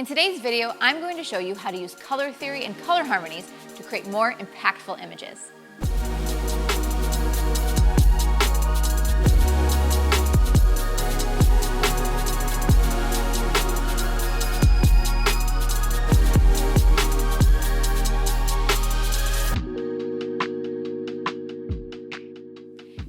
In today's video, I'm going to show you how to use color theory and color harmonies to create more impactful images.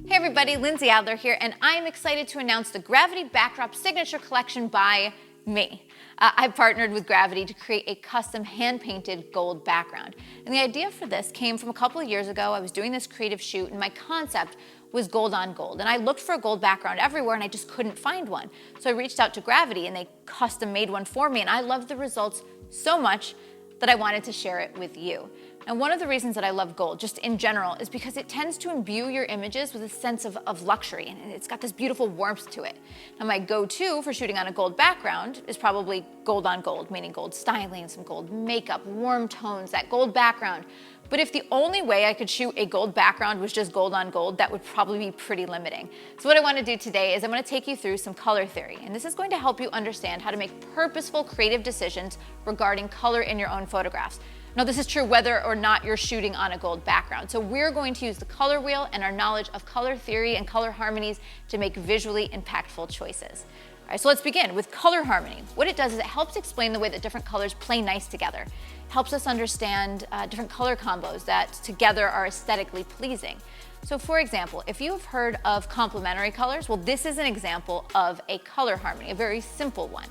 Hey everybody, Lindsay Adler here, and I am excited to announce the Gravity Backdrop Signature Collection by me. I partnered with Gravity to create a custom hand-painted gold background. And the idea for this came from a couple of years ago. I was doing this creative shoot and my concept was gold on gold. And I looked for a gold background everywhere and I just couldn't find one. So I reached out to Gravity and they custom made one for me, and I loved the results so much that I wanted to share it with you. And one of the reasons that I love gold, just in general, is because it tends to imbue your images with a sense of luxury, and it's got this beautiful warmth to it. Now my go-to for shooting on a gold background is probably gold on gold, meaning gold styling, some gold makeup, warm tones, that gold background. But if the only way I could shoot a gold background was just gold on gold, that would probably be pretty limiting. So what I want to do today is I'm going to take you through some color theory, and this is going to help you understand how to make purposeful creative decisions regarding color in your own photographs. Now this is true whether or not you're shooting on a gold background. So we're going to use the color wheel and our knowledge of color theory and color harmonies to make visually impactful choices. All right, so let's begin with color harmony. What it does is it helps explain the way that different colors play nice together. It helps us understand different color combos that together are aesthetically pleasing. So for example, if you've heard of complementary colors, well, this is an example of a color harmony, a very simple one.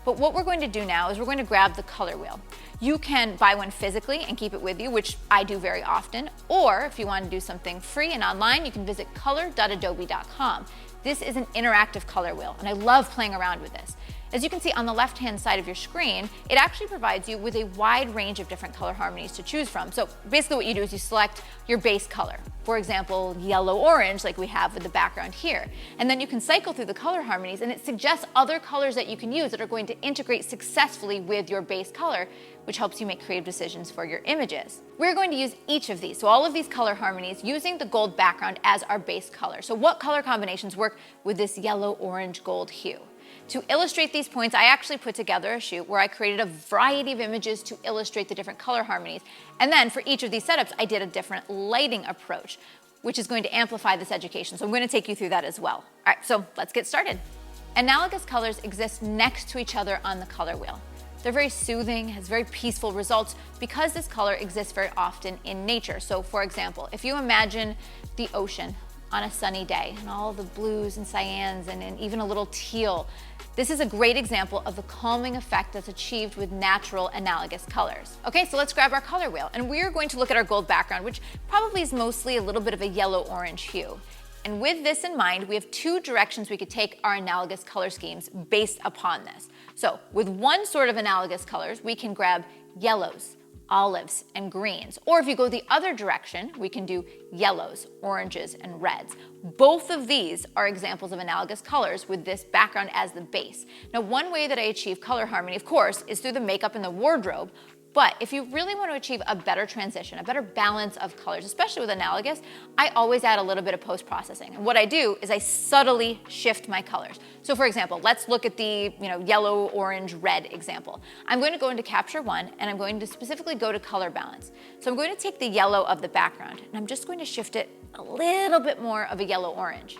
But what we're going to do now is we're going to grab the color wheel. You can buy one physically and keep it with you, which I do very often, or if you want to do something free and online, you can visit color.adobe.com. This is an interactive color wheel, and I love playing around with this. As you can see on the left-hand side of your screen, it actually provides you with a wide range of different color harmonies to choose from. So basically what you do is you select your base color. For example, yellow-orange, like we have with the background here. And then you can cycle through the color harmonies, and it suggests other colors that you can use that are going to integrate successfully with your base color, which helps you make creative decisions for your images. We're going to use each of these, so all of these color harmonies, using the gold background as our base color. So what color combinations work with this yellow-orange-gold hue? To illustrate these points, I actually put together a shoot where I created a variety of images to illustrate the different color harmonies. And then for each of these setups, I did a different lighting approach, which is going to amplify this education. So I'm going to take you through that as well. All right, so let's get started. Analogous colors exist next to each other on the color wheel. They're very soothing, has very peaceful results because this color exists very often in nature. So for example, if you imagine the ocean on a sunny day and all the blues and cyans and even a little teal, this is a great example of the calming effect that's achieved with natural analogous colors. Okay, so let's grab our color wheel, and we're going to look at our gold background, which probably is mostly a little bit of a yellow-orange hue. And with this in mind, we have two directions we could take our analogous color schemes based upon this. So with one sort of analogous colors, we can grab yellows, olives, and greens. Or if you go the other direction, we can do yellows, oranges, and reds. Both of these are examples of analogous colors with this background as the base. Now, one way that I achieve color harmony, of course, is through the makeup and the wardrobe. But if you really want to achieve a better transition, a better balance of colors, especially with analogous, I always add a little bit of post-processing. And what I do is I subtly shift my colors. So for example, let's look at the yellow, orange, red example. I'm going to go into Capture One, and I'm going to specifically go to color balance. So I'm going to take the yellow of the background, and I'm just going to shift it a little bit more of a yellow-orange.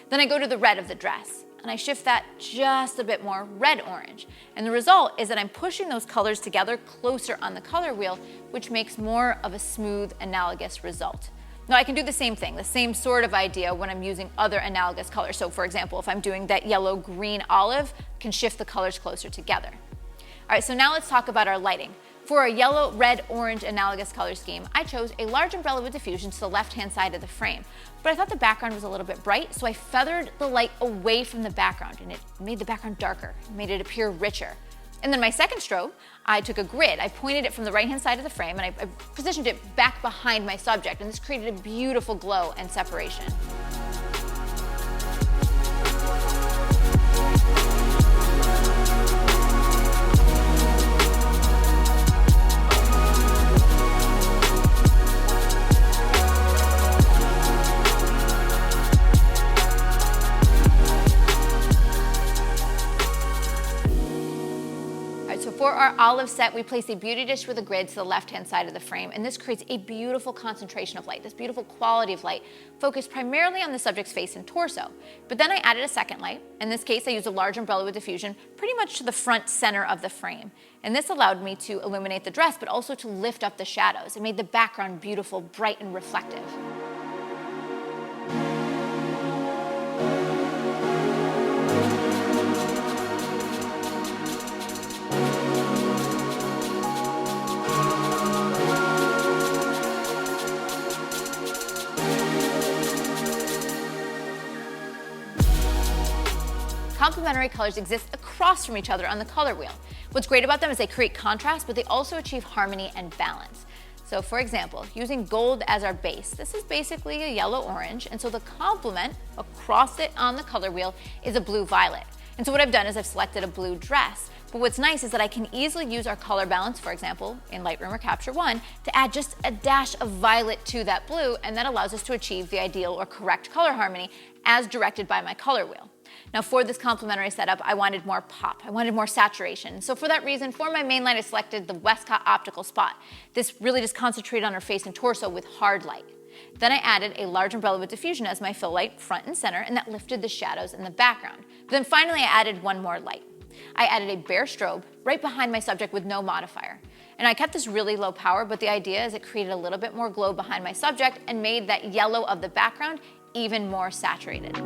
Then I go to the red of the dress, and I shift that just a bit more red-orange. And the result is that I'm pushing those colors together closer on the color wheel, which makes more of a smooth, analogous result. Now I can do the same thing, the same sort of idea when I'm using other analogous colors. So for example, if I'm doing that yellow, green, olive, I can shift the colors closer together. All right, so now let's talk about our lighting. For our yellow, red, orange analogous color scheme, I chose a large umbrella with diffusion to the left-hand side of the frame. But I thought the background was a little bit bright, so I feathered the light away from the background, and it made the background darker, made it appear richer. And then my second stroke, I took a grid. I pointed it from the right-hand side of the frame, and I positioned it back behind my subject, and this created a beautiful glow and separation. For our olive set, we place a beauty dish with a grid to the left-hand side of the frame, and this creates a beautiful concentration of light, this beautiful quality of light, focused primarily on the subject's face and torso. But then I added a second light. In this case, I used a large umbrella with diffusion, pretty much to the front center of the frame. And this allowed me to illuminate the dress, but also to lift up the shadows. It made the background beautiful, bright, and reflective. Complementary colors exist across from each other on the color wheel. What's great about them is they create contrast, but they also achieve harmony and balance. So for example, using gold as our base, this is basically a yellow-orange, and so the complement across it on the color wheel is a blue-violet. And so what I've done is I've selected a blue dress. But what's nice is that I can easily use our color balance, for example, in Lightroom or Capture One, to add just a dash of violet to that blue, and that allows us to achieve the ideal or correct color harmony as directed by my color wheel. Now for this complementary setup, I wanted more pop. I wanted more saturation. So for that reason, for my main light, I selected the Westcott Optical Spot. This really just concentrated on her face and torso with hard light. Then I added a large umbrella with diffusion as my fill light, front and center, and that lifted the shadows in the background. But then finally, I added one more light. I added a bare strobe right behind my subject with no modifier. And I kept this really low power, but the idea is it created a little bit more glow behind my subject and made that yellow of the background even more saturated.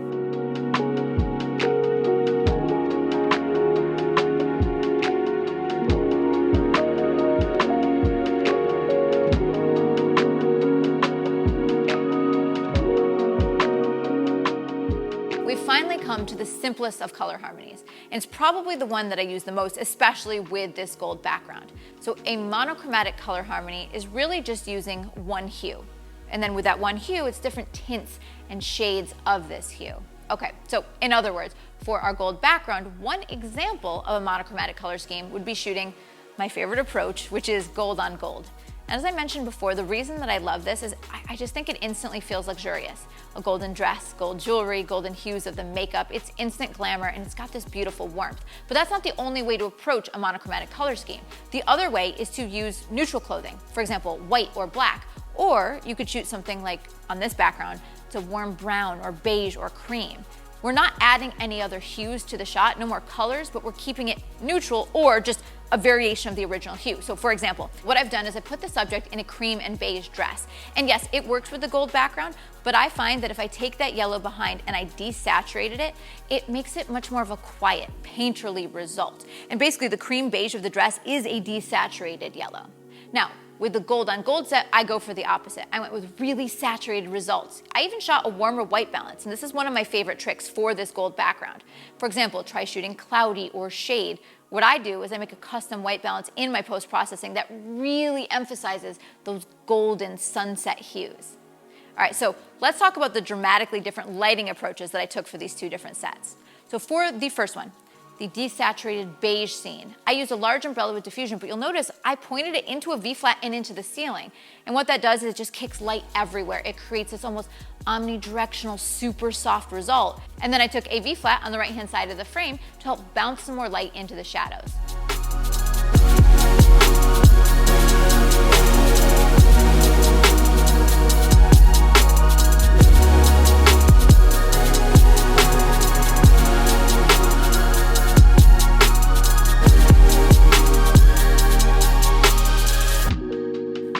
Finally come to the simplest of color harmonies. And it's probably the one that I use the most, especially with this gold background. So a monochromatic color harmony is really just using one hue. And then with that one hue, it's different tints and shades of this hue. Okay, so in other words, for our gold background, one example of a monochromatic color scheme would be shooting my favorite approach, which is gold on gold. And as I mentioned before, the reason that I love this is I just think it instantly feels luxurious. A golden dress, gold jewelry, golden hues of the makeup, it's instant glamour and it's got this beautiful warmth. But that's not the only way to approach a monochromatic color scheme. The other way is to use neutral clothing, for example, white or black. Or you could shoot something like on this background, it's a warm brown or beige or cream. We're not adding any other hues to the shot, no more colors, but we're keeping it neutral or just a variation of the original hue. So for example, what I've done is I put the subject in a cream and beige dress. And yes, it works with the gold background, but I find that if I take that yellow behind and I desaturated it, it makes it much more of a quiet, painterly result. And basically the cream beige of the dress is a desaturated yellow. Now, with the gold on gold set, I go for the opposite. I went with really saturated results. I even shot a warmer white balance, and this is one of my favorite tricks for this gold background. For example, try shooting cloudy or shade. What I do is I make a custom white balance in my post-processing that really emphasizes those golden sunset hues. All right, so let's talk about the dramatically different lighting approaches that I took for these two different sets. So for the first one, the desaturated beige scene, I used a large umbrella with diffusion, but you'll notice I pointed it into a V-flat and into the ceiling. And what that does is it just kicks light everywhere. It creates this almost omnidirectional, super soft result. And then I took a V-flat on the right-hand side of the frame to help bounce some more light into the shadows.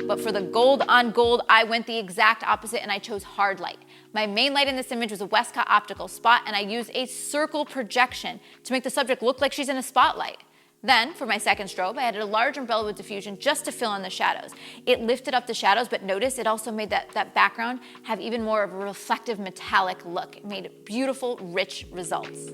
But for the gold on gold, I went the exact opposite and I chose hard light. My main light in this image was a Westcott Optical Spot, and I used a circle projection to make the subject look like she's in a spotlight. Then, for my second strobe, I added a large umbrella with diffusion just to fill in the shadows. It lifted up the shadows, but notice it also made that background have even more of a reflective metallic look. It made beautiful, rich results.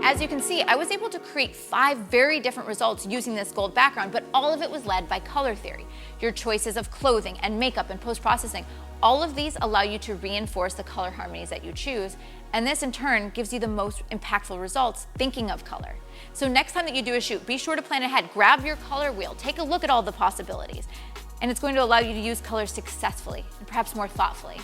As as you can see, I was able to create 5 very different results using this gold background, but all of it was led by color theory. Your choices of clothing and makeup and post-processing, all of these allow you to reinforce the color harmonies that you choose, and this in turn gives you the most impactful results thinking of color. So next time that you do a shoot, be sure to plan ahead, grab your color wheel, take a look at all the possibilities, and it's going to allow you to use colors successfully and perhaps more thoughtfully.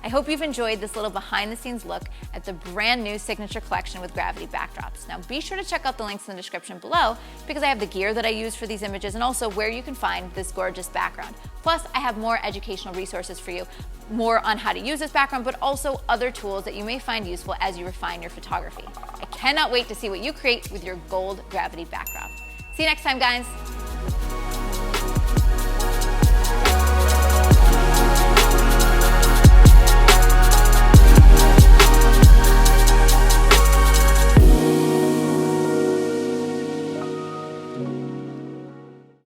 I hope you've enjoyed this little behind the scenes look at the brand new signature collection with gravity backdrops. Now be sure to check out the links in the description below because I have the gear that I use for these images and also where you can find this gorgeous background. Plus I have more educational resources for you, more on how to use this background, but also other tools that you may find useful as you refine your photography. I cannot wait to see what you create with your gold gravity backdrop. See you next time, guys.